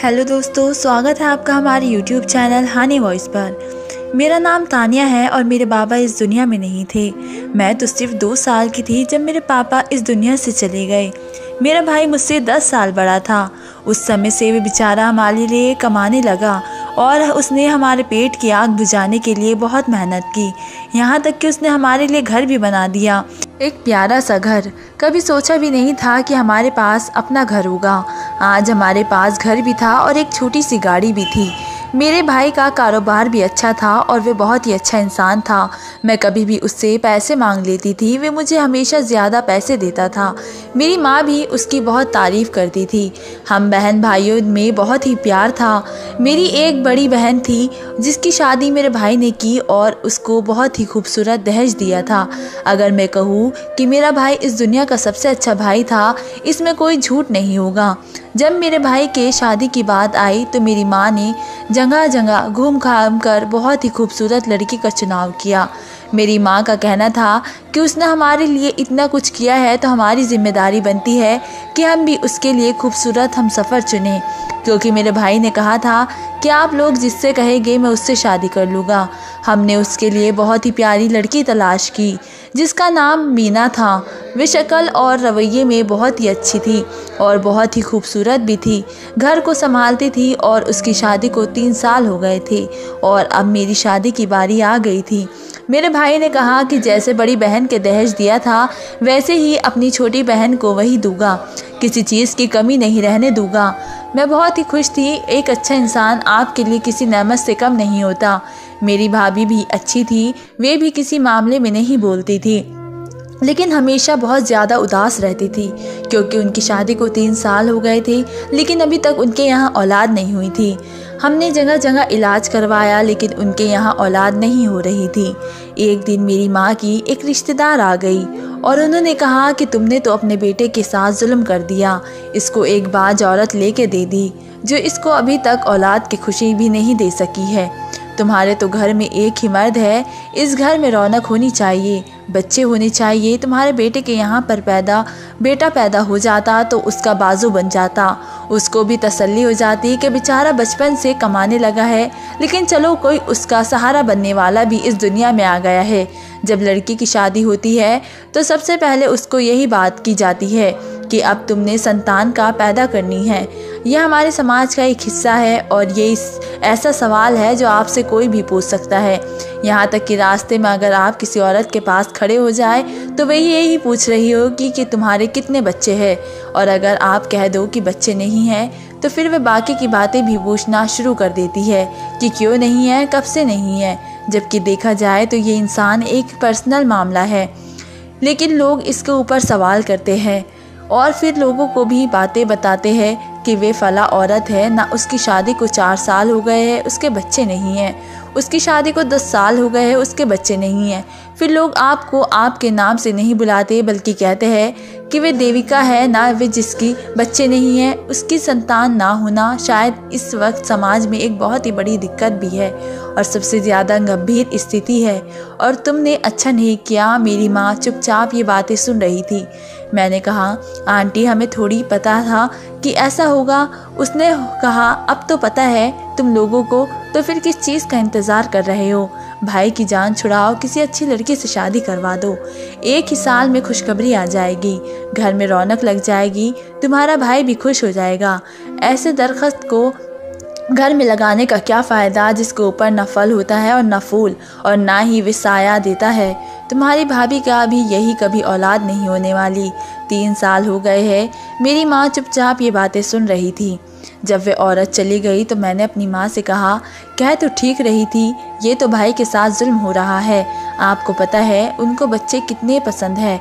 Hello दोस्तों, स्वागत है आपका हमारे YouTube चैनल हानी वॉइस पर। मेरा नाम तानिया है और मेरे बाबा इस दुनिया में नहीं थे। मैं तो सिर्फ 2 साल की थी जब मेरे पापा इस दुनिया से चले गए। मेरा भाई मुझसे 10 साल बड़ा था। उस समय से वे बेचारा हमारे लिए कमाने लगा और उसने हमारे पेट की आग बुझाने के लिए बहुत मेहनत की। यहाँ तक कि उसने हमारे लिए घर भी बना दिया, एक प्यारा सा घर। कभी सोचा भी नहीं था कि हमारे पास अपना घर होगा। आज हमारे पास घर भी था और एक छोटी सी गाड़ी भी थी। मेरे भाई का कारोबार भी अच्छा था और वे बहुत ही अच्छा इंसान था। मैं कभी भी उससे पैसे मांग लेती थी, वे मुझे हमेशा ज़्यादा पैसे देता था। मेरी माँ भी उसकी बहुत तारीफ़ करती थी। हम बहन भाइयों में बहुत ही प्यार था। मेरी एक बड़ी बहन थी जिसकी शादी मेरे भाई ने की और उसको बहुत ही खूबसूरत दहेज दिया था। अगर मैं कहूँ कि मेरा भाई इस दुनिया का सबसे अच्छा भाई था, इसमें कोई झूठ नहीं होगा। जब मेरे भाई के शादी की बात आई तो मेरी माँ ने जगह जगह घूम घाम कर बहुत ही खूबसूरत लड़की का चुनाव किया। मेरी माँ का कहना था कि उसने हमारे लिए इतना कुछ किया है तो हमारी जिम्मेदारी बनती है कि हम भी उसके लिए खूबसूरत हम सफ़र चुनें, क्योंकि मेरे भाई ने कहा था कि आप लोग जिससे कहेंगे मैं उससे शादी कर लूँगा। हमने उसके लिए बहुत ही प्यारी लड़की तलाश की जिसका नाम मीना था। वे शक्ल और रवैये में बहुत ही अच्छी थी और बहुत ही खूबसूरत भी थी। घर को संभालती थी और उसकी शादी को 3 साल हो गए थे और अब मेरी शादी की बारी आ गई थी। मेरे भाई ने कहा कि जैसे बड़ी बहन के दहेज दिया था वैसे ही अपनी छोटी बहन को वही दूंगा, किसी चीज़ की कमी नहीं रहने दूंगा। मैं बहुत ही खुश थी। एक अच्छा इंसान आपके लिए किसी नेमत से कम नहीं होता। मेरी भाभी भी अच्छी थी, वे भी किसी मामले में नहीं बोलती थी, लेकिन हमेशा बहुत ज़्यादा उदास रहती थी क्योंकि उनकी शादी को 3 साल हो गए थे, लेकिन अभी तक उनके यहाँ औलाद नहीं हुई थी। हमने जगह जगह इलाज करवाया लेकिन उनके यहाँ औलाद नहीं हो रही थी। एक दिन मेरी माँ की एक रिश्तेदार आ गई और उन्होंने कहा कि तुमने तो अपने बेटे के साथ जुल्म कर दिया, इसको एक बाज औरत लेके दे दी जो इसको अभी तक औलाद की खुशी भी नहीं दे सकी है। तुम्हारे तो घर में एक ही मर्द है, इस घर में रौनक होनी चाहिए, बच्चे होने चाहिए। तुम्हारे बेटे के यहाँ पर बेटा पैदा हो जाता तो उसका बाजू बन जाता, उसको भी तसल्ली हो जाती कि बेचारा बचपन से कमाने लगा है, लेकिन चलो कोई उसका सहारा बनने वाला भी इस दुनिया में आ गया है। जब लड़की की शादी होती है तो सबसे पहले उसको यही बात की जाती है कि अब तुमने संतान का पैदा करनी है। यह हमारे समाज का एक हिस्सा है और ये ऐसा सवाल है जो आपसे कोई भी पूछ सकता है। यहाँ तक कि रास्ते में अगर आप किसी औरत के पास खड़े हो जाए तो वही यही पूछ रही होगी कि तुम्हारे कितने बच्चे हैं, और अगर आप कह दो कि बच्चे नहीं हैं तो फिर वह बाकी की बातें भी पूछना शुरू कर देती है कि क्यों नहीं है, कब से नहीं है। जबकि देखा जाए तो ये इंसान एक पर्सनल मामला है, लेकिन लोग इसके ऊपर सवाल करते हैं और फिर लोगों को भी बातें बताते हैं कि वे फला औरत है ना, उसकी शादी को 4 साल हो गए हैं, उसके बच्चे नहीं हैं, उसकी शादी को 10 साल हो गए हैं, उसके बच्चे नहीं हैं। फिर लोग आपको आपके नाम से नहीं बुलाते बल्कि कहते हैं कि वे देविका है ना, वे जिसकी बच्चे नहीं हैं उसकी संतान ना होना शायद इस वक्त समाज में एक बहुत ही बड़ी दिक्कत भी है और सबसे ज़्यादा गंभीर स्थिति है। और तुमने अच्छा नहीं किया। मेरी माँ चुपचाप ये बातें सुन रही थी। मैंने कहा, आंटी हमें थोड़ी पता था कि ऐसा होगा। उसने कहा, अब तो पता है तुम लोगों को, तो फिर किस चीज़ का इंतज़ार कर रहे हो? भाई की जान छुड़ाओ, किसी अच्छी लड़की से शादी करवा दो। 1 ही साल में खुशखबरी आ जाएगी, घर में रौनक लग जाएगी, तुम्हारा भाई भी खुश हो जाएगा। ऐसे दरख्त को घर में लगाने का क्या फ़ायदा जिसके ऊपर न फल होता है और न फूल, और ना ही वे साया देता है। तुम्हारी भाभी का भी यही कभी औलाद नहीं होने वाली। 3 साल हो गए हैं। मेरी माँ चुपचाप ये बातें सुन रही थी। जब वे औरत चली गई तो मैंने अपनी माँ से कहा, कह तो ठीक रही थी, ये तो भाई के साथ जुल्म हो रहा है। आपको पता है उनको बच्चे कितने पसंद है।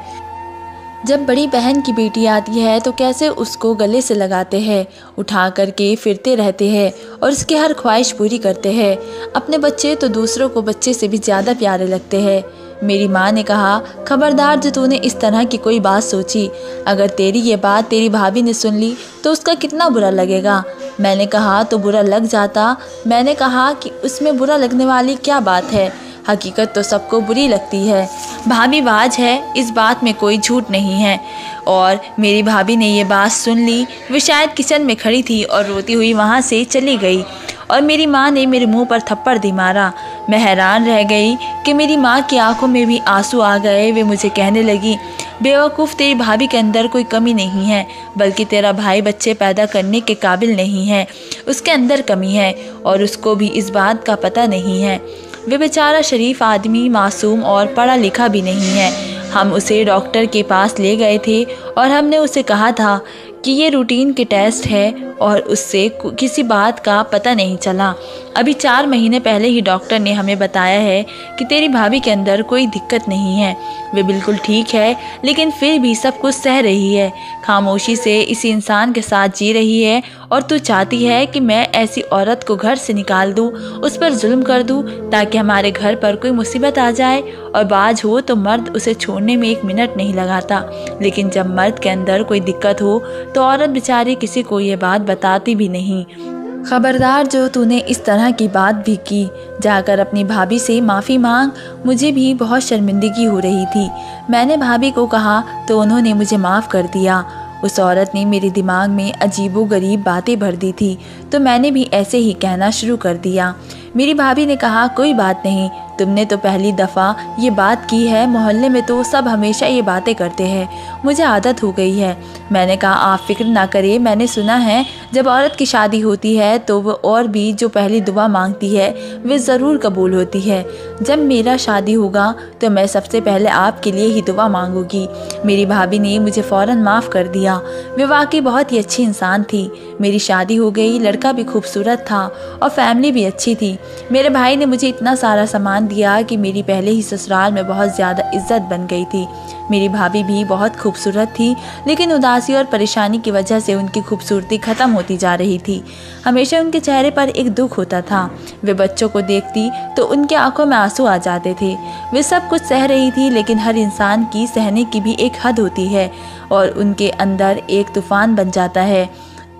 जब बड़ी बहन की बेटी आती है तो कैसे उसको गले से लगाते हैं, उठा करके फिरते रहते हैं और उसकी हर ख्वाहिश पूरी करते हैं। अपने बच्चे तो दूसरों को बच्चे से भी ज़्यादा प्यारे लगते हैं। मेरी माँ ने कहा, खबरदार जो तूने इस तरह की कोई बात सोची, अगर तेरी ये बात तेरी भाभी ने सुन ली तो उसका कितना बुरा लगेगा। मैंने कहा, तो बुरा लग जाता। मैंने कहा कि उसमें बुरा लगने वाली क्या बात है, हकीकत तो सबको बुरी लगती है। भाभी बाज है, इस बात में कोई झूठ नहीं है। और मेरी भाभी ने ये बात सुन ली। वो शायद किचन में खड़ी थी और रोती हुई वहाँ से चली गई और मेरी माँ ने मेरे मुंह पर थप्पड़ दे मारा। मैं हैरान रह गई कि मेरी माँ की आंखों में भी आंसू आ गए। वे मुझे कहने लगी, बेवकूफ़, तेरी भाभी के अंदर कोई कमी नहीं है, बल्कि तेरा भाई बच्चे पैदा करने के काबिल नहीं है, उसके अंदर कमी है और उसको भी इस बात का पता नहीं है। वे बेचारा शरीफ आदमी, मासूम और पढ़ा लिखा भी नहीं है। हम उसे डॉक्टर के पास ले गए थे और हमने उसे कहा था कि ये रूटीन के टेस्ट है और उससे किसी बात का पता नहीं चला। अभी 4 महीने पहले ही डॉक्टर ने हमें बताया है कि तेरी भाभी के अंदर कोई दिक्कत नहीं है, वे बिल्कुल ठीक है, लेकिन फिर भी सब कुछ सह रही है, खामोशी से इसी इंसान के साथ जी रही है। और तू चाहती है कि मैं ऐसी औरत को घर से निकाल दूं, उस पर जुल्म कर दूं, ताकि हमारे घर पर कोई मुसीबत आ जाए। और बाज हो तो मर्द उसे छोड़ने में 1 मिनट नहीं लगाता, लेकिन जब मर्द के अंदर कोई दिक्कत हो तो औरत बेचारी किसी को ये बात बताती भी नहीं। खबरदार जो तूने इस तरह की बात भी की, जाकर अपनी भाभी से माफ़ी मांग। मुझे भी बहुत शर्मिंदगी हो रही थी। मैंने भाभी को कहा तो उन्होंने मुझे माफ़ कर दिया। उस औरत ने मेरे दिमाग में अजीबोगरीब बातें भर दी थी, तो मैंने भी ऐसे ही कहना शुरू कर दिया। मेरी भाभी ने कहा, कोई बात नहीं, तुमने तो पहली दफ़ा ये बात की है, मोहल्ले में तो सब हमेशा ये बातें करते हैं, मुझे आदत हो गई है। मैंने कहा, आप फिक्र ना करें, मैंने सुना है जब औरत की शादी होती है तो वो और भी जो पहली दुआ मांगती है वे ज़रूर कबूल होती है। जब मेरा शादी होगा तो मैं सबसे पहले आपके लिए ही दुआ मांगूंगी। मेरी भाभी ने मुझे फ़ौरन माफ़ कर दिया। वे वाकई बहुत ही अच्छी इंसान थी। मेरी शादी हो गई, लड़का भी खूबसूरत था और फैमिली भी अच्छी थी। मेरे भाई ने मुझे इतना सारा सामान दिया कि मेरी पहले ही ससुराल में बहुत ज़्यादा इज्जत बन गई थी। मेरी भाभी भी बहुत खूबसूरत थी, लेकिन उदासी और परेशानी की वजह से उनकी खूबसूरती ख़त्म होती जा रही थी। हमेशा उनके चेहरे पर एक दुख होता था। वे बच्चों को देखती तो उनके आंखों में आंसू आ जाते थे। वे सब कुछ सह रही थी, लेकिन हर इंसान की सहने की भी एक हद होती है और उनके अंदर एक तूफ़ान बन जाता है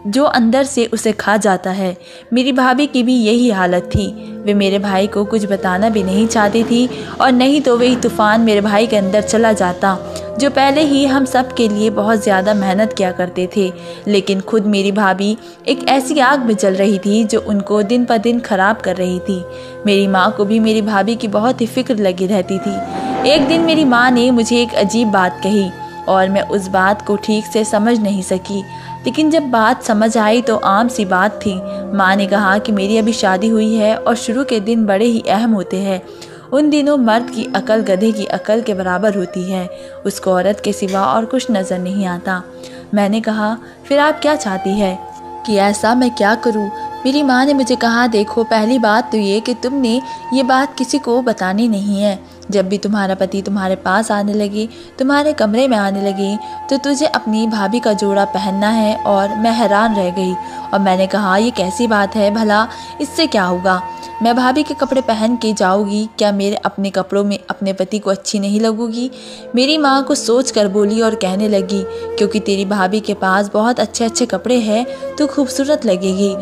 जो अंदर से उसे खा जाता है। मेरी भाभी की भी यही हालत थी। वे मेरे भाई को कुछ बताना भी नहीं चाहती थी और नहीं तो वही तूफ़ान मेरे भाई के अंदर चला जाता, जो पहले ही हम सब के लिए बहुत ज़्यादा मेहनत किया करते थे। लेकिन खुद मेरी भाभी एक ऐसी आग में जल रही थी जो उनको दिन पर दिन ख़राब कर रही थी। मेरी माँ को भी मेरी भाभी की बहुत ही फिक्र लगी रहती थी। एक दिन मेरी माँ ने मुझे एक अजीब बात कही और मैं उस बात को ठीक से समझ नहीं सकी, लेकिन जब बात समझ आई तो आम सी बात थी। माँ ने कहा कि मेरी अभी शादी हुई है और शुरू के दिन बड़े ही अहम होते हैं। उन दिनों मर्द की अकल गधे की अकल के बराबर होती है, उसको औरत के सिवा और कुछ नज़र नहीं आता। मैंने कहा, फिर आप क्या चाहती है कि ऐसा मैं क्या करूं? मेरी माँ ने मुझे कहा, देखो, पहली बात तो ये कि तुमने ये बात किसी को बतानी नहीं है। जब भी तुम्हारा पति तुम्हारे पास आने लगे, तुम्हारे कमरे में आने लगे, तो तुझे अपनी भाभी का जोड़ा पहनना है। और मैं हैरान रह गई और मैंने कहा, ये कैसी बात है भला, इससे क्या होगा? मैं भाभी के कपड़े पहन के जाऊंगी, क्या मेरे अपने कपड़ों में अपने पति को अच्छी नहीं लगूंगी? मेरी माँ कुछ सोच कर बोली और कहने लगी, क्योंकि तेरी भाभी के पास बहुत अच्छे अच्छे कपड़े हैं, तो खूबसूरत लगेगी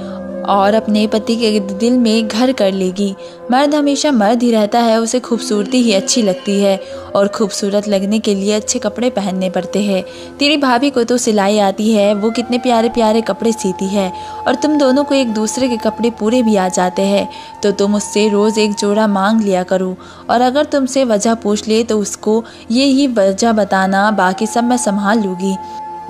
और अपने पति के दिल में घर कर लेगी। मर्द हमेशा मर्द ही रहता है, उसे खूबसूरती ही अच्छी लगती है और खूबसूरत लगने के लिए अच्छे कपड़े पहनने पड़ते हैं। तेरी भाभी को तो सिलाई आती है, वो कितने प्यारे प्यारे कपड़े सीती है और तुम दोनों को एक दूसरे के कपड़े पूरे भी आ जाते हैं, तो तुम उससे रोज़ एक जोड़ा मांग लिया करो और अगर तुमसे वजह पूछ ले तो उसको ये ही वजह बताना, बाकी सब मैं संभाल लूँगी।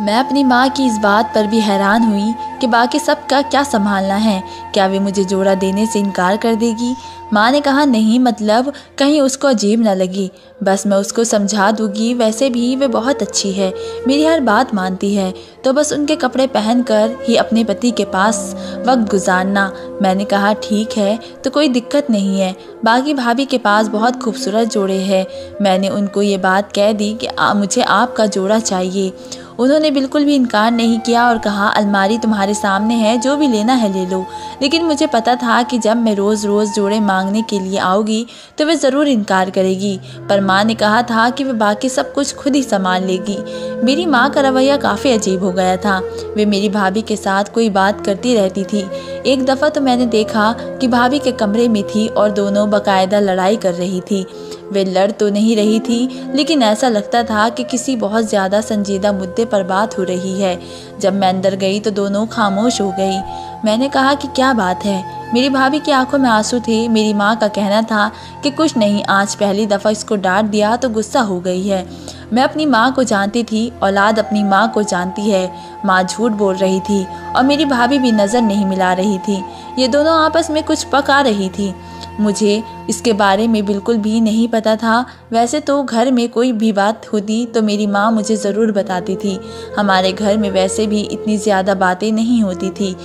मैं अपनी माँ की इस बात पर भी हैरान हुई कि बाकी सब का क्या संभालना है, क्या वे मुझे जोड़ा देने से इनकार कर देगी? माँ ने कहा, नहीं, मतलब कहीं उसको अजीब न लगी, बस मैं उसको समझा दूँगी, वैसे भी वे बहुत अच्छी है, मेरी हर बात मानती है, तो बस उनके कपड़े पहनकर ही अपने पति के पास वक्त गुजारना। मैंने कहा, ठीक है, तो कोई दिक्कत नहीं है, बाकी भाभी के पास बहुत खूबसूरत जोड़े हैं। मैंने उनको ये बात कह दी कि मुझे आपका जोड़ा चाहिए। उन्होंने बिल्कुल भी इनकार नहीं किया और कहा, अलमारी तुम्हारे सामने है, जो भी लेना है ले लो। लेकिन मुझे पता था कि जब मैं रोज़ रोज़ जोड़े मांगने के लिए आऊँगी तो वे ज़रूर इनकार करेगी, पर माँ ने कहा था कि वे बाकी सब कुछ खुद ही संभाल लेगी। मेरी माँ का रवैया काफ़ी अजीब हो गया था। वे मेरी भाभी के साथ कोई बात करती रहती थी। एक दफ़ा तो मैंने देखा कि भाभी के कमरे में थी और दोनों बाकायदा लड़ाई कर रही थी। वे लड़ तो नहीं रही थी, लेकिन ऐसा लगता था कि किसी बहुत ज़्यादा संजीदा मुद्दे पर बात हो रही है। जब मैं अंदर गई तो दोनों खामोश हो गई। मैंने कहा कि क्या बात है। मेरी भाभी की आंखों में आंसू थे। मेरी माँ का कहना था कि कुछ नहीं, आज पहली दफ़ा इसको डांट दिया तो गुस्सा हो गई है। मैं अपनी माँ को जानती थी, औलाद अपनी माँ को जानती है। माँ झूठ बोल रही थी और मेरी भाभी भी नज़र नहीं मिला रही थी। ये दोनों आपस में कुछ पका रही थी। मुझे इसके बारे में बिल्कुल भी नहीं पता था। वैसे तो घर में कोई भी बात होती तो मेरी माँ मुझे ज़रूर बताती थी। हमारे घर में वैसे भी इतनी ज़्यादा बातें नहीं होती थी,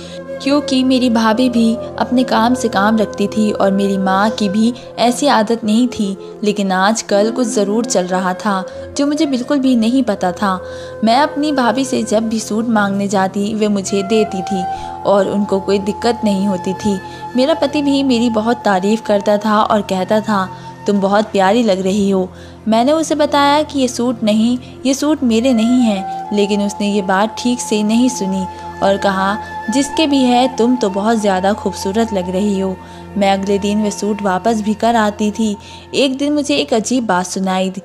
क्योंकि मेरी भाभी भी अपने काम से काम रखती थी और मेरी माँ की भी ऐसी आदत नहीं थी। लेकिन आजकल कुछ ज़रूर चल रहा था जो मुझे बिल्कुल भी नहीं पता था। मैं अपनी भाभी से जब भी सूट मांगने जाती वे मुझे देती थी और उनको कोई दिक्कत नहीं होती थी। मेरा पति भी मेरी बहुत तारीफ़ करता था और कहता था, तुम बहुत प्यारी लग रही हो। मैंने उसे बताया कि ये सूट मेरे नहीं हैं, लेकिन उसने ये बात ठीक से नहीं सुनी और कहा, जिसके भी है तुम तो बहुत ज़्यादा खूबसूरत लग रही हो। मैं अगले दिन वे सूट वापस भी कर आती थी। एक दिन मुझे एक अजीब बात सुनाई दी।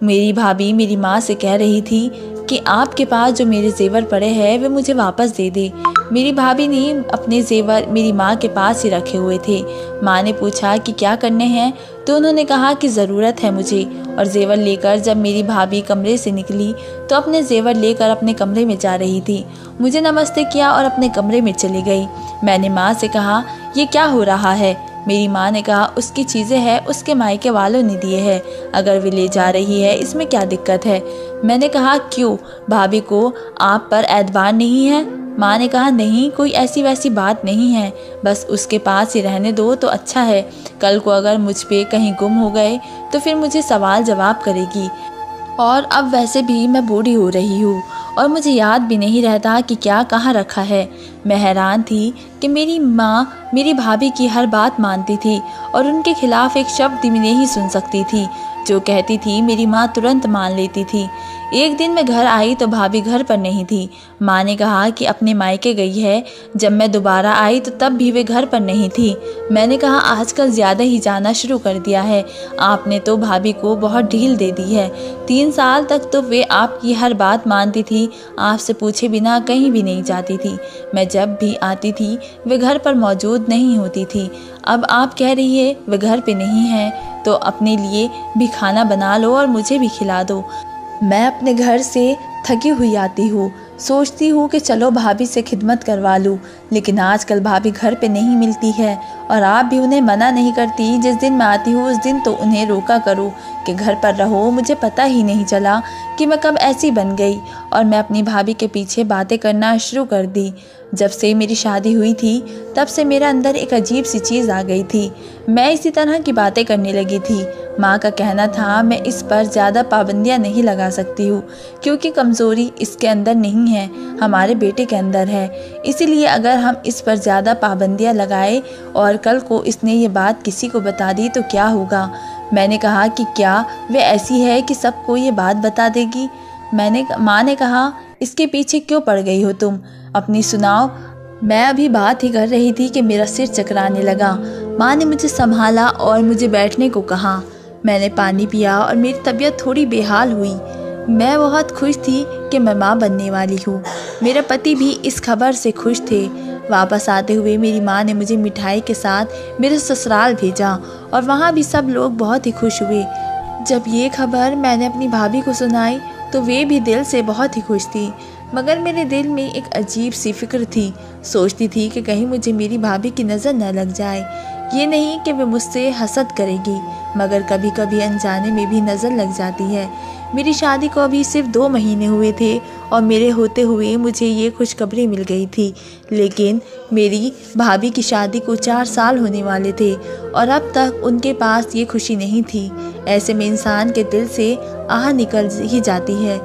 मेरी भाभी मेरी माँ से कह रही थी कि आपके पास जो मेरे जेवर पड़े हैं वे मुझे वापस दे दे। मेरी भाभी ने अपने जेवर मेरी माँ के पास ही रखे हुए थे। माँ ने पूछा कि क्या करने हैं, तो उन्होंने कहा कि ज़रूरत है मुझे। और जेवर लेकर जब मेरी भाभी कमरे से निकली तो अपने जेवर लेकर अपने कमरे में जा रही थी। मुझे नमस्ते किया और अपने कमरे में चली गई। मैंने माँ से कहा, ये क्या हो रहा है। मेरी माँ ने कहा, उसकी चीज़ें हैं, उसके मायके वालों ने दिए हैं, अगर वे ले जा रही है इसमें क्या दिक्कत है। मैंने कहा, क्यों, भाभी को आप पर एतबार नहीं है। माँ ने कहा, नहीं, कोई ऐसी वैसी बात नहीं है, बस उसके पास ही रहने दो तो अच्छा है। कल को अगर मुझ पे कहीं गुम हो गए तो फिर मुझे सवाल जवाब करेगी। और अब वैसे भी मैं बूढ़ी हो रही हूँ और मुझे याद भी नहीं रहता कि क्या कहाँ रखा है। मैं हैरान थी कि मेरी माँ मेरी भाभी की हर बात मानती थी और उनके खिलाफ एक शब्द भी नहीं सुन सकती थी। जो कहती थी मेरी माँ तुरंत मान लेती थी। एक दिन मैं घर आई तो भाभी घर पर नहीं थी। माँ ने कहा कि अपने मायके गई है। जब मैं दोबारा आई तो तब भी वे घर पर नहीं थी। मैंने कहा, आजकल ज़्यादा ही जाना शुरू कर दिया है। आपने तो भाभी को बहुत ढील दे दी है। 3 साल तक तो वे आपकी हर बात मानती थी, आपसे पूछे बिना कहीं भी नहीं जाती थी। मैं जब भी आती थी वे घर पर मौजूद नहीं होती थी। अब आप कह रही है वे घर पे नहीं हैं, तो अपने लिए भी खाना बना लो और मुझे भी खिला दो। मैं अपने घर से थकी हुई आती हूँ, सोचती हूँ कि चलो भाभी से खिदमत करवा लूँ, लेकिन आजकल भाभी घर पे नहीं मिलती है और आप भी उन्हें मना नहीं करती। जिस दिन मैं आती हूँ उस दिन तो उन्हें रोका करो कि घर पर रहो। मुझे पता ही नहीं चला कि मैं कब ऐसी बन गई और मैं अपनी भाभी के पीछे बातें करना शुरू कर दी। जब से मेरी शादी हुई थी तब से मेरे अंदर एक अजीब सी चीज़ आ गई थी। मैं इसी तरह की बातें करने लगी थी। माँ का कहना था मैं इस पर ज़्यादा पाबंदियाँ नहीं लगा सकती हूँ, क्योंकि कमज़ोरी इसके अंदर नहीं है, हमारे बेटे के अंदर है। इसीलिए अगर हम इस पर ज़्यादा पाबंदियाँ लगाए और कल को इसने ये बात किसी को बता दी तो क्या होगा। मैंने कहा कि क्या वे ऐसी है कि सबको ये बात बता देगी। माँ ने कहा, इसके पीछे क्यों पड़ गई हो तुम, अपनी सुनाओ। मैं अभी बात ही कर रही थी कि मेरा सिर चकराने लगा। माँ ने मुझे संभाला और मुझे बैठने को कहा। मैंने पानी पिया और मेरी तबीयत थोड़ी बेहाल हुई। मैं बहुत खुश थी कि मैं माँ बनने वाली हूँ। मेरे पति भी इस खबर से खुश थे। वापस आते हुए मेरी माँ ने मुझे मिठाई के साथ मेरे ससुराल भेजा और वहाँ भी सब लोग बहुत ही खुश हुए। जब ये खबर मैंने अपनी भाभी को सुनाई तो वे भी दिल से बहुत ही खुश थी, मगर मेरे दिल में एक अजीब सी फिक्र थी। सोचती थी कि कहीं मुझे मेरी भाभी की नज़र न लग जाए। ये नहीं कि वे मुझसे हसद करेगी, मगर कभी कभी अनजाने में भी नज़र लग जाती है। मेरी शादी को अभी सिर्फ 2 महीने हुए थे और मेरे होते हुए मुझे ये खुशखबरी मिल गई थी, लेकिन मेरी भाभी की शादी को 4 साल होने वाले थे और अब तक उनके पास ये खुशी नहीं थी। ऐसे में इंसान के दिल से आह निकल ही जाती है।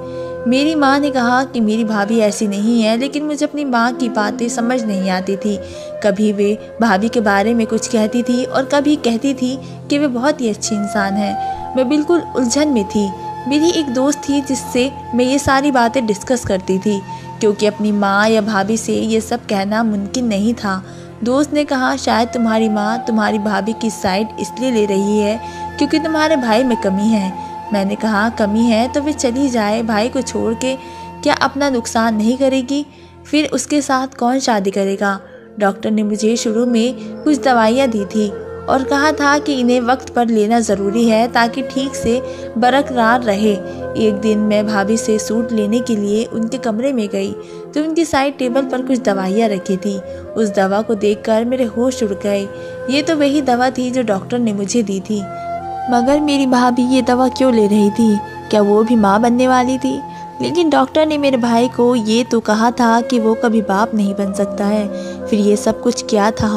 मेरी माँ ने कहा कि मेरी भाभी ऐसी नहीं है, लेकिन मुझे अपनी माँ की बातें समझ नहीं आती थी। कभी वे भाभी के बारे में कुछ कहती थी और कभी कहती थी कि वे बहुत ही अच्छी इंसान है। मैं बिल्कुल उलझन में थी। मेरी एक दोस्त थी जिससे मैं ये सारी बातें डिस्कस करती थी, क्योंकि अपनी माँ या भाभी से ये सब कहना मुमकिन नहीं था। दोस्त ने कहा, शायद तुम्हारी माँ तुम्हारी भाभी की साइड इसलिए ले रही है क्योंकि तुम्हारे भाई में कमी है। मैंने कहा, कमी है तो फिर चली जाए, भाई को छोड़ के क्या अपना नुकसान नहीं करेगी? फिर उसके साथ कौन शादी करेगा? डॉक्टर ने मुझे शुरू में कुछ दवाइयाँ दी थी और कहा था कि इन्हें वक्त पर लेना ज़रूरी है ताकि ठीक से बरकरार रहे। एक दिन मैं भाभी से सूट लेने के लिए उनके कमरे में गई तो उनकी साइड टेबल पर कुछ दवाइयाँ रखी थी। उस दवा को देखकर मेरे होश उड़ गए। ये तो वही दवा थी जो डॉक्टर ने मुझे दी थी। मगर मेरी भाभी ये दवा क्यों ले रही थी? क्या वो भी माँ बनने वाली थी? लेकिन डॉक्टर ने मेरे भाई को ये तो कहा था कि वो कभी बाप नहीं बन सकता है। फिर ये सब कुछ क्या था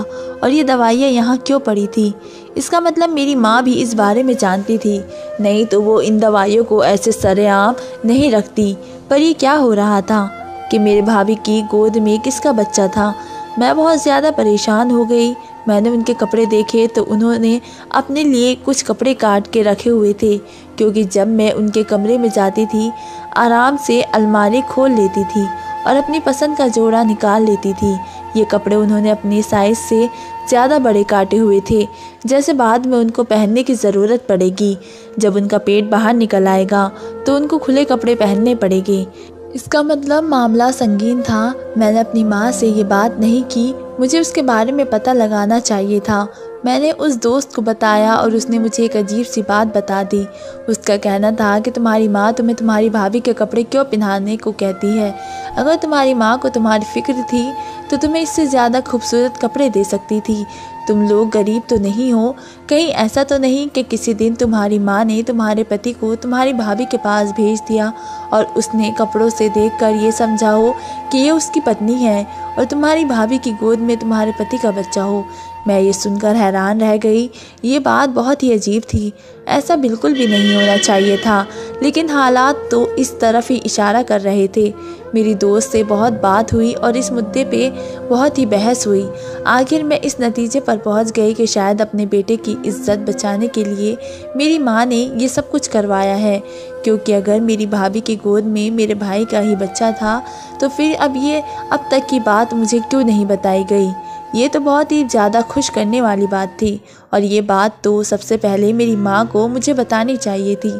और ये दवाइयाँ यहाँ क्यों पड़ी थी? इसका मतलब मेरी माँ भी इस बारे में जानती थी, नहीं तो वो इन दवाइयों को ऐसे सरेआम नहीं रखती। पर ये क्या हो रहा था कि मेरे भाभी की गोद में किसका बच्चा था? मैं बहुत ज़्यादा परेशान हो गई। मैंने उनके कपड़े देखे तो उन्होंने अपने लिए कुछ कपड़े काट के रखे हुए थे, क्योंकि जब मैं उनके कमरे में जाती थी आराम से अलमारी खोल लेती थी और अपनी पसंद का जोड़ा निकाल लेती थी। ये कपड़े उन्होंने अपनी साइज़ से ज़्यादा बड़े काटे हुए थे, जैसे बाद में उनको पहनने की ज़रूरत पड़ेगी। जब उनका पेट बाहर निकल आएगा तो उनको खुले कपड़े पहनने पड़ेंगे। इसका मतलब मामला संगीन था। मैंने अपनी माँ से ये बात नहीं की, मुझे उसके बारे में पता लगाना चाहिए था। मैंने उस दोस्त को बताया और उसने मुझे एक अजीब सी बात बता दी। उसका कहना था कि तुम्हारी माँ तुम्हें तुम्हारी भाभी के कपड़े क्यों पहनाने को कहती है? अगर तुम्हारी माँ को तुम्हारी फिक्र थी तो तुम्हें इससे ज़्यादा खूबसूरत कपड़े दे सकती थी। तुम लोग गरीब तो नहीं हो? कहीं ऐसा तो नहीं कि किसी दिन तुम्हारी माँ ने तुम्हारे पति को तुम्हारी भाभी के पास भेज दिया और उसने कपड़ों से देखकर ये समझा हो कि ये उसकी पत्नी है और तुम्हारी भाभी की गोद में तुम्हारे पति का बच्चा हो? मैं ये सुनकर हैरान रह गई। ये बात बहुत ही अजीब थी। ऐसा बिल्कुल भी नहीं होना चाहिए था, लेकिन हालात तो इस तरफ ही इशारा कर रहे थे। मेरी दोस्त से बहुत बात हुई और इस मुद्दे पे बहुत ही बहस हुई। आखिर मैं इस नतीजे पर पहुंच गई कि शायद अपने बेटे की इज्जत बचाने के लिए मेरी माँ ने ये सब कुछ करवाया है, क्योंकि अगर मेरी भाभी की गोद में मेरे भाई का ही बच्चा था तो फिर अब तक की बात मुझे क्यों नहीं बताई गई? ये तो बहुत ही ज़्यादा खुश करने वाली बात थी और ये बात तो सबसे पहले मेरी माँ को मुझे बतानी चाहिए थी।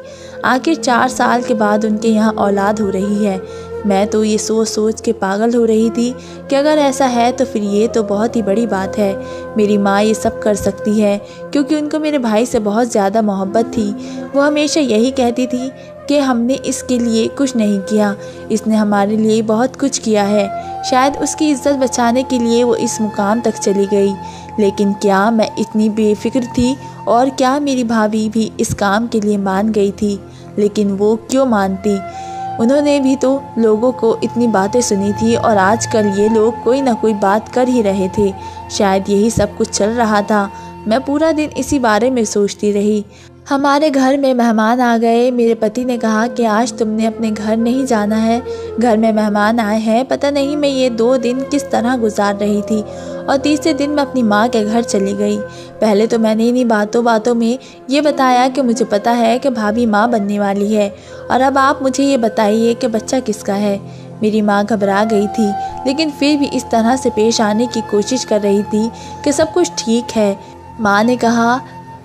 आखिर 4 साल के बाद उनके यहाँ औलाद हो रही है। मैं तो ये सोच सोच के पागल हो रही थी कि अगर ऐसा है तो फिर ये तो बहुत ही बड़ी बात है। मेरी माँ ये सब कर सकती है क्योंकि उनको मेरे भाई से बहुत ज़्यादा मोहब्बत थी। वो हमेशा यही कहती थी कि हमने इसके लिए कुछ नहीं किया, इसने हमारे लिए बहुत कुछ किया है। शायद उसकी इज्जत बचाने के लिए वो इस मुकाम तक चली गई। लेकिन क्या मैं इतनी बेफिक्र थी? और क्या मेरी भाभी भी इस काम के लिए मान गई थी? लेकिन वो क्यों मानती? उन्होंने भी तो लोगों को इतनी बातें सुनी थी और आजकल ये लोग कोई ना कोई बात कर ही रहे थे। शायद यही सब कुछ चल रहा था। मैं पूरा दिन इसी बारे में सोचती रही। हमारे घर में मेहमान आ गए। मेरे पति ने कहा कि आज तुमने अपने घर नहीं जाना है, घर में मेहमान आए हैं। पता नहीं मैं ये 2 दिन किस तरह गुजार रही थी और तीसरे दिन मैं अपनी माँ के घर चली गई। पहले तो मैंने इन्हीं बातों बातों में ये बताया कि मुझे पता है कि भाभी माँ बनने वाली है और अब आप मुझे ये बताइए कि बच्चा किसका है। मेरी माँ घबरा गई थी, लेकिन फिर भी इस तरह से पेश आने की कोशिश कर रही थी कि सब कुछ ठीक है। माँ ने कहा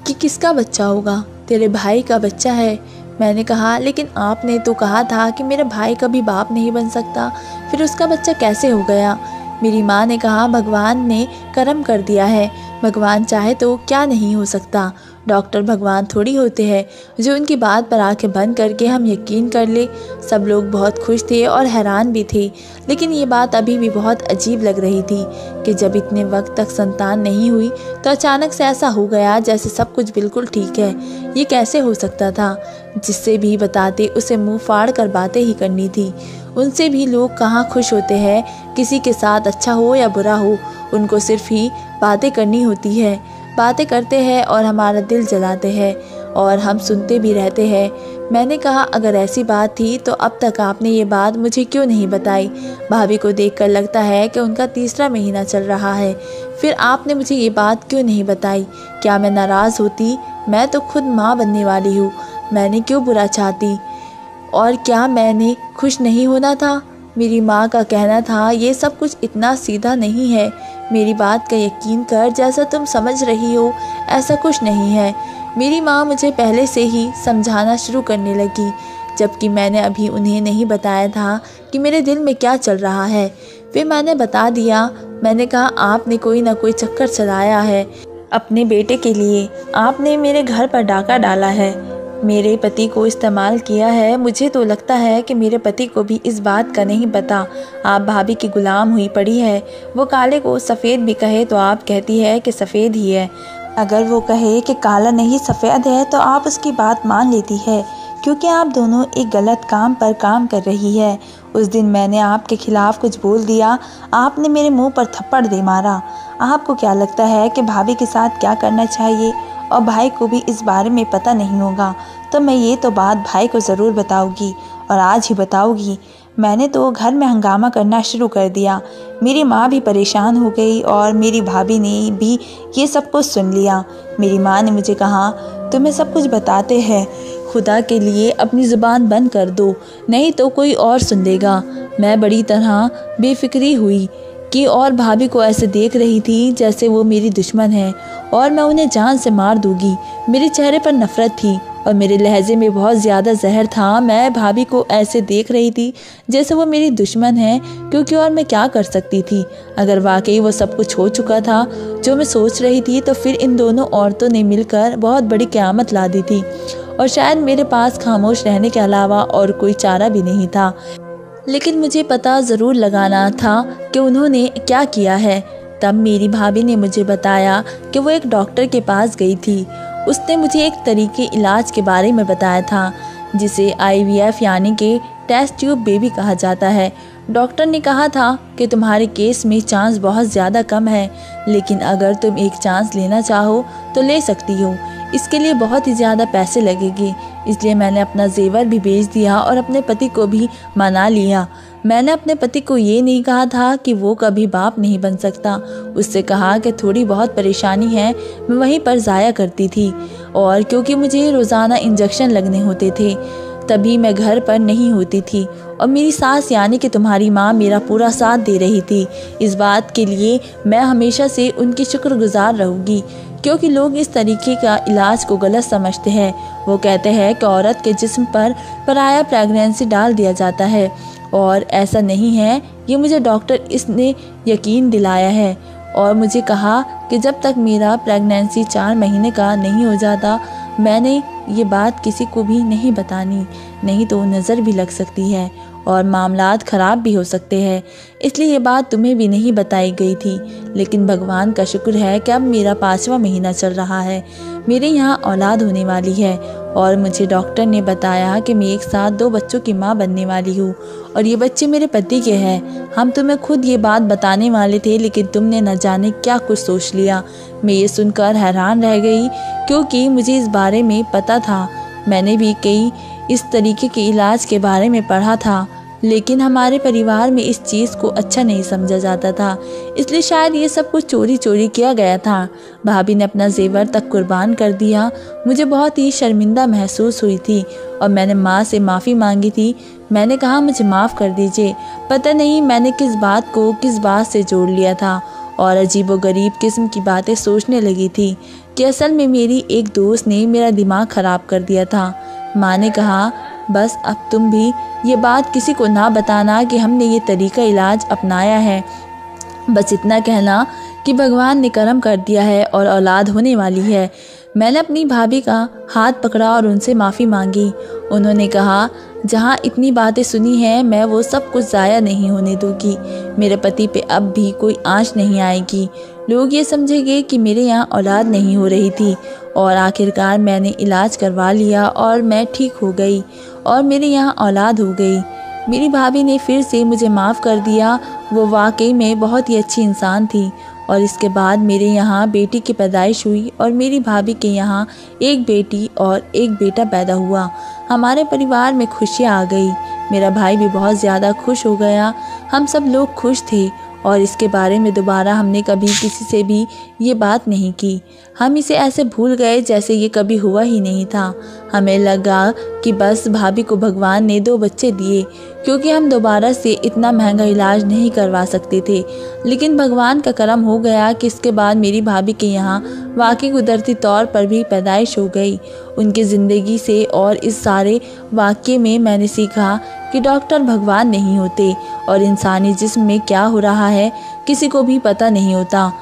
कि किसका बच्चा होगा? तेरे भाई का बच्चा है। मैंने कहा, लेकिन आपने तो कहा था कि मेरा भाई कभी बाप नहीं बन सकता, फिर उसका बच्चा कैसे हो गया? मेरी माँ ने कहा, भगवान ने करम कर दिया है, भगवान चाहे तो क्या नहीं हो सकता। डॉक्टर भगवान थोड़ी होते हैं जो उनकी बात पर आंखें बंद करके हम यकीन कर ले। सब लोग बहुत खुश थे और हैरान भी थे, लेकिन ये बात अभी भी बहुत अजीब लग रही थी कि जब इतने वक्त तक संतान नहीं हुई तो अचानक से ऐसा हो गया जैसे सब कुछ बिल्कुल ठीक है। ये कैसे हो सकता था? जिससे भी बताते उसे मुंह फाड़ कर बातें ही करनी थी। उनसे भी लोग कहाँ खुश होते हैं? किसी के साथ अच्छा हो या बुरा हो, उनको सिर्फ ही बातें करनी होती है। बातें करते हैं और हमारा दिल जलाते हैं और हम सुनते भी रहते हैं। मैंने कहा, अगर ऐसी बात थी तो अब तक आपने ये बात मुझे क्यों नहीं बताई? भाभी को देखकर लगता है कि उनका 3रा महीना चल रहा है, फिर आपने मुझे ये बात क्यों नहीं बताई? क्या मैं नाराज़ होती? मैं तो खुद माँ बनने वाली हूँ, मैंने क्यों बुरा चाहती? और क्या मैंने खुश नहीं होना था? मेरी माँ का कहना था, ये सब कुछ इतना सीधा नहीं है। मेरी बात का यकीन कर, जैसा तुम समझ रही हो ऐसा कुछ नहीं है। मेरी माँ मुझे पहले से ही समझाना शुरू करने लगी, जबकि मैंने अभी उन्हें नहीं बताया था कि मेरे दिल में क्या चल रहा है। फिर मैंने बता दिया। मैंने कहा, आपने कोई ना कोई चक्कर चलाया है अपने बेटे के लिए। आपने मेरे घर पर डाका डाला है, मेरे पति को इस्तेमाल किया है। मुझे तो लगता है कि मेरे पति को भी इस बात का नहीं पता। आप भाभी की गुलाम हुई पड़ी है। वो काले को सफ़ेद भी कहे तो आप कहती है कि सफ़ेद ही है। अगर वो कहे कि काला नहीं सफ़ेद है तो आप उसकी बात मान लेती है, क्योंकि आप दोनों एक गलत काम पर काम कर रही है। उस दिन मैंने आपके खिलाफ़ कुछ बोल दिया, आपने मेरे मुंह पर थप्पड़ दे मारा। आपको क्या लगता है कि भाभी के साथ क्या करना चाहिए? और भाई को भी इस बारे में पता नहीं होगा, तो मैं ये तो बात भाई को ज़रूर बताऊंगी, और आज ही बताऊंगी। मैंने तो घर में हंगामा करना शुरू कर दिया। मेरी माँ भी परेशान हो गई और मेरी भाभी ने भी ये सब कुछ सुन लिया। मेरी माँ ने मुझे कहा, तुम्हें सब कुछ बताते हैं, खुदा के लिए अपनी ज़ुबान बंद कर दो, नहीं तो कोई और सुन लेगा। मैं बड़ी तरह बेफिक्री हुई कि और भाभी को ऐसे देख रही थी जैसे वो मेरी दुश्मन है और मैं उन्हें जान से मार दूंगी। मेरे चेहरे पर नफ़रत थी और मेरे लहजे में बहुत ज़्यादा जहर था। मैं भाभी को ऐसे देख रही थी जैसे वो मेरी दुश्मन है, क्योंकि और मैं क्या कर सकती थी? अगर वाकई वो सब कुछ हो चुका था जो मैं सोच रही थी, तो फिर इन दोनों औरतों ने मिलकर बहुत बड़ी क़यामत ला दी थी, और शायद मेरे पास खामोश रहने के अलावा और कोई चारा भी नहीं था। लेकिन मुझे पता ज़रूर लगाना था कि उन्होंने क्या किया है। तब मेरी भाभी ने मुझे बताया कि वो एक डॉक्टर के पास गई थी। उसने मुझे एक तरीके इलाज के बारे में बताया था, जिसे IVF यानी कि टेस्ट ट्यूब बेबी कहा जाता है। डॉक्टर ने कहा था कि तुम्हारे केस में चांस बहुत ज़्यादा कम है, लेकिन अगर तुम एक चांस लेना चाहो तो ले सकती हो। इसके लिए बहुत ही ज़्यादा पैसे लगेंगे, इसलिए मैंने अपना जेवर भी बेच दिया और अपने पति को भी मना लिया। मैंने अपने पति को ये नहीं कहा था कि वो कभी बाप नहीं बन सकता। उससे कहा कि थोड़ी बहुत परेशानी है, मैं वहीं पर ज़ाया करती थी, और क्योंकि मुझे रोज़ाना इंजेक्शन लगने होते थे तभी मैं घर पर नहीं होती थी, और मेरी सास यानी कि तुम्हारी माँ मेरा पूरा साथ दे रही थी। इस बात के लिए मैं हमेशा से उनकी शुक्रगुजार रहूँगी, क्योंकि लोग इस तरीके का इलाज को गलत समझते हैं। वो कहते हैं कि औरत के जिस्म पर पराया प्रेगनेंसी डाल दिया जाता है, और ऐसा नहीं है। ये मुझे डॉक्टर इसने यकीन दिलाया है और मुझे कहा कि जब तक मेरा प्रेगनेंसी 4 महीने का नहीं हो जाता, मैंने ये बात किसी को भी नहीं बतानी, नहीं तो नज़र भी लग सकती है और मामलात ख़राब भी हो सकते हैं। इसलिए ये बात तुम्हें भी नहीं बताई गई थी। लेकिन भगवान का शुक्र है कि अब मेरा 5वां महीना चल रहा है, मेरे यहाँ औलाद होने वाली है, और मुझे डॉक्टर ने बताया कि मैं एक साथ 2 बच्चों की माँ बनने वाली हूँ, और ये बच्चे मेरे पति के हैं। हम तुम्हें खुद ये बात बताने वाले थे, लेकिन तुमने न जाने क्या कुछ सोच लिया। मैं ये सुनकर हैरान रह गई, क्योंकि मुझे इस बारे में पता था। मैंने भी कई इस तरीके के इलाज के बारे में पढ़ा था, लेकिन हमारे परिवार में इस चीज़ को अच्छा नहीं समझा जाता था, इसलिए शायद ये सब कुछ चोरी चोरी किया गया था। भाभी ने अपना जेवर तक कुर्बान कर दिया। मुझे बहुत ही शर्मिंदा महसूस हुई थी और मैंने माँ से माफ़ी मांगी थी। मैंने कहा, मुझे माफ़ कर दीजिए। पता नहीं मैंने किस बात को किस बात से जोड़ लिया था और अजीबोगरीब किस्म की बातें सोचने लगी थी कि असल में मेरी एक दोस्त ने मेरा दिमाग ख़राब कर दिया था। माँ ने कहा, बस अब तुम भी ये बात किसी को ना बताना कि हमने ये तरीका इलाज अपनाया है। बस इतना कहना कि भगवान ने करम कर दिया है और औलाद होने वाली है। मैंने अपनी भाभी का हाथ पकड़ा और उनसे माफ़ी मांगी। उन्होंने कहा, जहाँ इतनी बातें सुनी हैं, मैं वो सब कुछ ज़ाया नहीं होने दूँगी। मेरे पति पे अब भी कोई आँच नहीं आएगी। लोग ये समझेंगे कि मेरे यहाँ औलाद नहीं हो रही थी, और आखिरकार मैंने इलाज करवा लिया और मैं ठीक हो गई और मेरे यहाँ औलाद हो गई। मेरी भाभी ने फिर से मुझे माफ़ कर दिया। वो वाकई में बहुत ही अच्छी इंसान थी। और इसके बाद मेरे यहाँ बेटी की पैदाइश हुई और मेरी भाभी के यहाँ एक बेटी और एक बेटा पैदा हुआ। हमारे परिवार में खुशियाँ आ गई। मेरा भाई भी बहुत ज़्यादा खुश हो गया। हम सब लोग खुश थे और इसके बारे में दोबारा हमने कभी किसी से भी ये बात नहीं की। हम इसे ऐसे भूल गए जैसे ये कभी हुआ ही नहीं था। हमें लगा कि बस भाभी को भगवान ने 2 बच्चे दिए, क्योंकि हम दोबारा से इतना महंगा इलाज नहीं करवा सकते थे। लेकिन भगवान का करम हो गया कि इसके बाद मेरी भाभी के यहाँ वाकई कुदरती तौर पर भी पैदाइश हो गई। उनकी ज़िंदगी से और इस सारे वाक़ये में मैंने सीखा कि डॉक्टर भगवान नहीं होते और इंसानी जिस्म में क्या हो रहा है किसी को भी पता नहीं होता।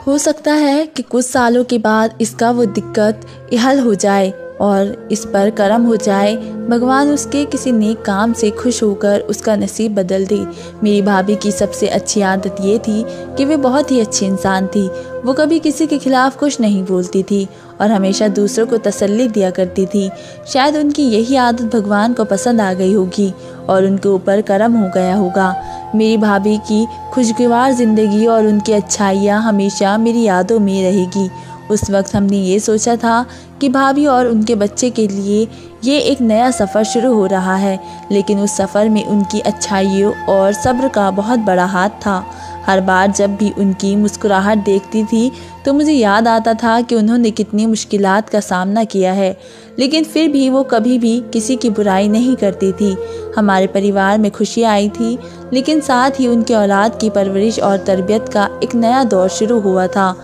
हो सकता है कि कुछ सालों के बाद इसका वो दिक्कत हल हो जाए और इस पर करम हो जाए, भगवान उसके किसी नेक काम से खुश होकर उसका नसीब बदल दे। मेरी भाभी की सबसे अच्छी आदत ये थी कि वे बहुत ही अच्छी इंसान थी। वो कभी किसी के खिलाफ कुछ नहीं बोलती थी और हमेशा दूसरों को तसल्ली दिया करती थी। शायद उनकी यही आदत भगवान को पसंद आ गई होगी और उनके ऊपर करम हो गया होगा। मेरी भाभी की खुशगवार ज़िंदगी और उनकी अच्छाइयाँ हमेशा मेरी यादों में रहेगी। उस वक्त हमने ये सोचा था कि भाभी और उनके बच्चे के लिए ये एक नया सफ़र शुरू हो रहा है, लेकिन उस सफ़र में उनकी अच्छाइयों और सब्र का बहुत बड़ा हाथ था। हर बार जब भी उनकी मुस्कुराहट देखती थी तो मुझे याद आता था कि उन्होंने कितनी मुश्किलात का सामना किया है, लेकिन फिर भी वो कभी भी किसी की बुराई नहीं करती थी। हमारे परिवार में खुशियाँ आई थी, लेकिन साथ ही उनके औलाद की परवरिश और तरबियत का एक नया दौर शुरू हुआ था।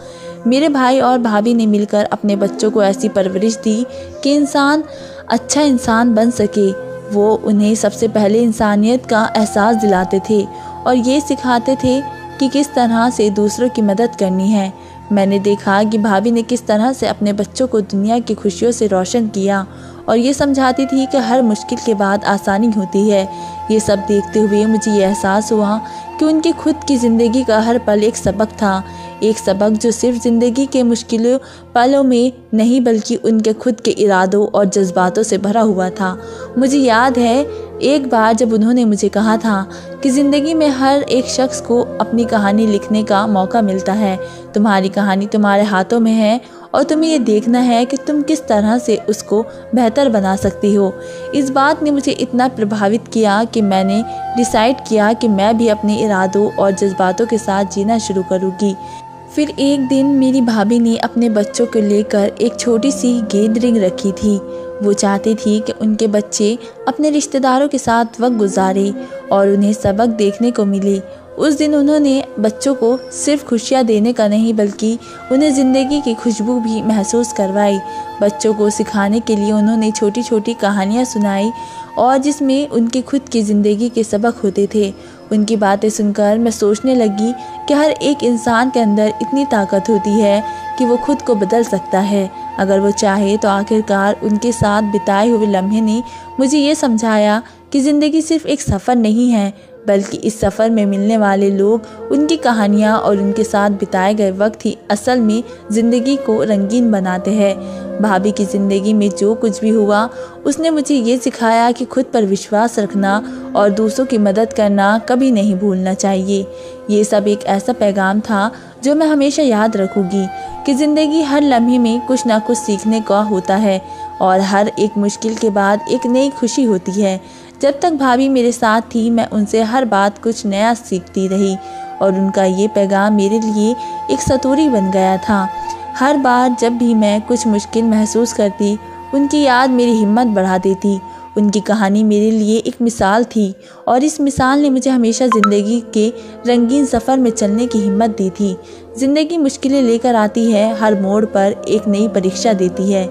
मेरे भाई और भाभी ने मिलकर अपने बच्चों को ऐसी परवरिश दी कि इंसान अच्छा इंसान बन सके। वो उन्हें सबसे पहले इंसानियत का एहसास दिलाते थे और ये सिखाते थे कि किस तरह से दूसरों की मदद करनी है। मैंने देखा कि भाभी ने किस तरह से अपने बच्चों को दुनिया की खुशियों से रोशन किया और ये समझाती थी कि हर मुश्किल के बाद आसानी होती है। ये सब देखते हुए मुझे ये एहसास हुआ कि उनकी खुद की ज़िंदगी का हर पल एक सबक था, एक सबक जो सिर्फ ज़िंदगी के मुश्किलों पलों में नहीं बल्कि उनके खुद के इरादों और जज्बातों से भरा हुआ था। मुझे याद है एक बार जब उन्होंने मुझे कहा था कि ज़िंदगी में हर एक शख्स को अपनी कहानी लिखने का मौका मिलता है। तुम्हारी कहानी तुम्हारे हाथों में है और तुम्हें ये देखना है कि तुम किस तरह से उसको बेहतर बना सकती हो। इस बात ने मुझे इतना प्रभावित किया कि मैंने डिसाइड किया कि मैं भी अपने इरादों और जज्बातों के साथ जीना शुरू करूँगी। फिर एक दिन मेरी भाभी ने अपने बच्चों को लेकर एक छोटी सी गैदरिंग रखी थी। वो चाहती थी कि उनके बच्चे अपने रिश्तेदारों के साथ वक्त गुजारें और उन्हें सबक देखने को मिले। उस दिन उन्होंने बच्चों को सिर्फ खुशियाँ देने का नहीं बल्कि उन्हें ज़िंदगी की खुशबू भी महसूस करवाई। बच्चों को सिखाने के लिए उन्होंने छोटी छोटी कहानियाँ सुनाई और जिसमें उनकी खुद की ज़िंदगी के सबक होते थे। उनकी बातें सुनकर मैं सोचने लगी कि हर एक इंसान के अंदर इतनी ताकत होती है कि वो खुद को बदल सकता है अगर वो चाहे। तो आखिरकार उनके साथ बिताए हुए लम्हे ने मुझे ये समझाया कि ज़िंदगी सिर्फ एक सफ़र नहीं है, बल्कि इस सफ़र में मिलने वाले लोग, उनकी कहानियाँ और उनके साथ बिताए गए वक्त ही असल में ज़िंदगी को रंगीन बनाते हैं। भाभी की ज़िंदगी में जो कुछ भी हुआ उसने मुझे ये सिखाया कि खुद पर विश्वास रखना और दूसरों की मदद करना कभी नहीं भूलना चाहिए। ये सब एक ऐसा पैगाम था जो मैं हमेशा याद रखूँगी कि ज़िंदगी हर लम्हे में कुछ ना कुछ सीखने का होता है और हर एक मुश्किल के बाद एक नई खुशी होती है। जब तक भाभी मेरे साथ थी मैं उनसे हर बात कुछ नया सीखती रही और उनका ये पैगाम मेरे लिए एक सतूरी बन गया था। हर बार जब भी मैं कुछ मुश्किल महसूस करती उनकी याद मेरी हिम्मत बढ़ा देती। उनकी कहानी मेरे लिए एक मिसाल थी और इस मिसाल ने मुझे हमेशा ज़िंदगी के रंगीन सफ़र में चलने की हिम्मत दी थी। ज़िंदगी मुश्किलें लेकर आती है, हर मोड़ पर एक नई परीक्षा देती है।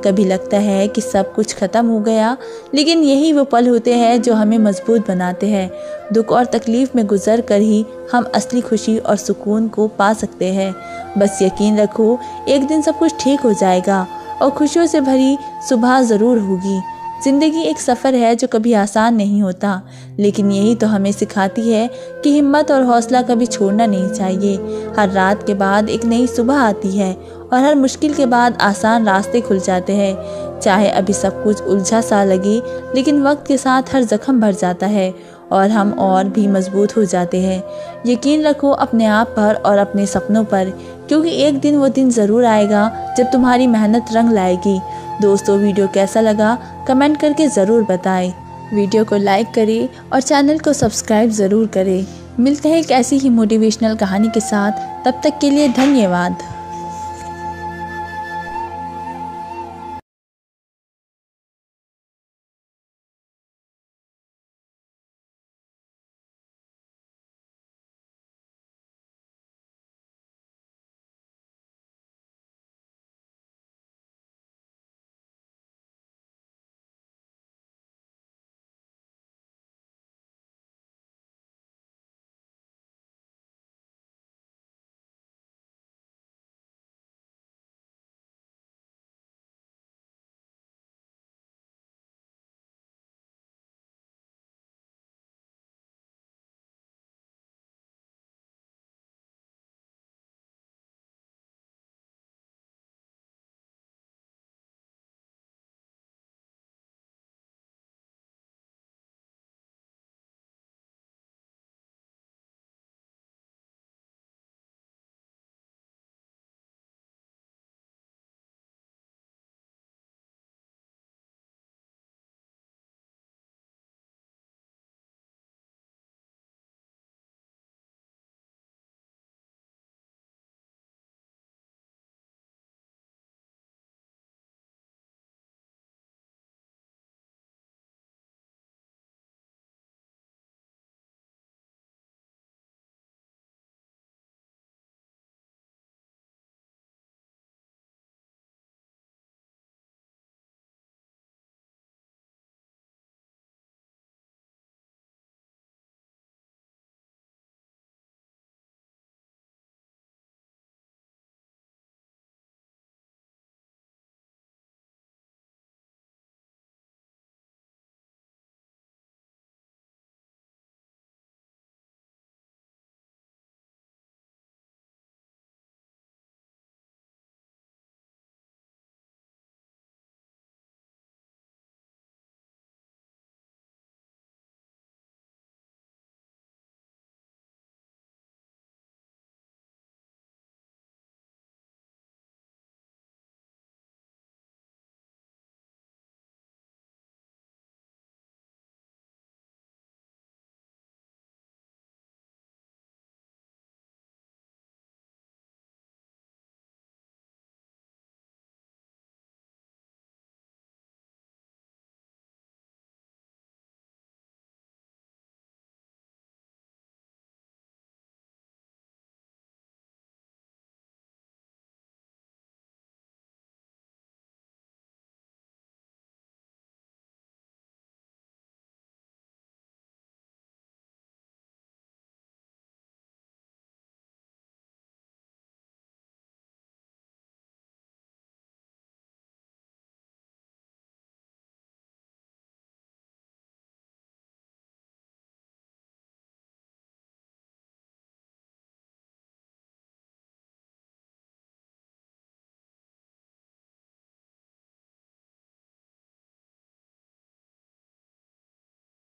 कभी लगता है कि सब कुछ ख़त्म हो गया, लेकिन यही वो पल होते हैं जो हमें मजबूत बनाते हैं। दुख और तकलीफ़ में गुजर कर ही हम असली खुशी और सुकून को पा सकते हैं। बस यकीन रखो, एक दिन सब कुछ ठीक हो जाएगा और खुशियों से भरी सुबह ज़रूर होगी। ज़िंदगी एक सफ़र है जो कभी आसान नहीं होता, लेकिन यही तो हमें सिखाती है कि हिम्मत और हौसला कभी छोड़ना नहीं चाहिए। हर रात के बाद एक नई सुबह आती है और हर मुश्किल के बाद आसान रास्ते खुल जाते हैं। चाहे अभी सब कुछ उलझा सा लगे, लेकिन वक्त के साथ हर जख्म भर जाता है और हम और भी मजबूत हो जाते हैं। यकीन रखो अपने आप पर और अपने सपनों पर, क्योंकि एक दिन वो दिन ज़रूर आएगा जब तुम्हारी मेहनत रंग लाएगी। दोस्तों, वीडियो कैसा लगा कमेंट करके ज़रूर बताएं। वीडियो को लाइक करें और चैनल को सब्सक्राइब ज़रूर करें। मिलते हैं एक ऐसी ही मोटिवेशनल कहानी के साथ, तब तक के लिए धन्यवाद।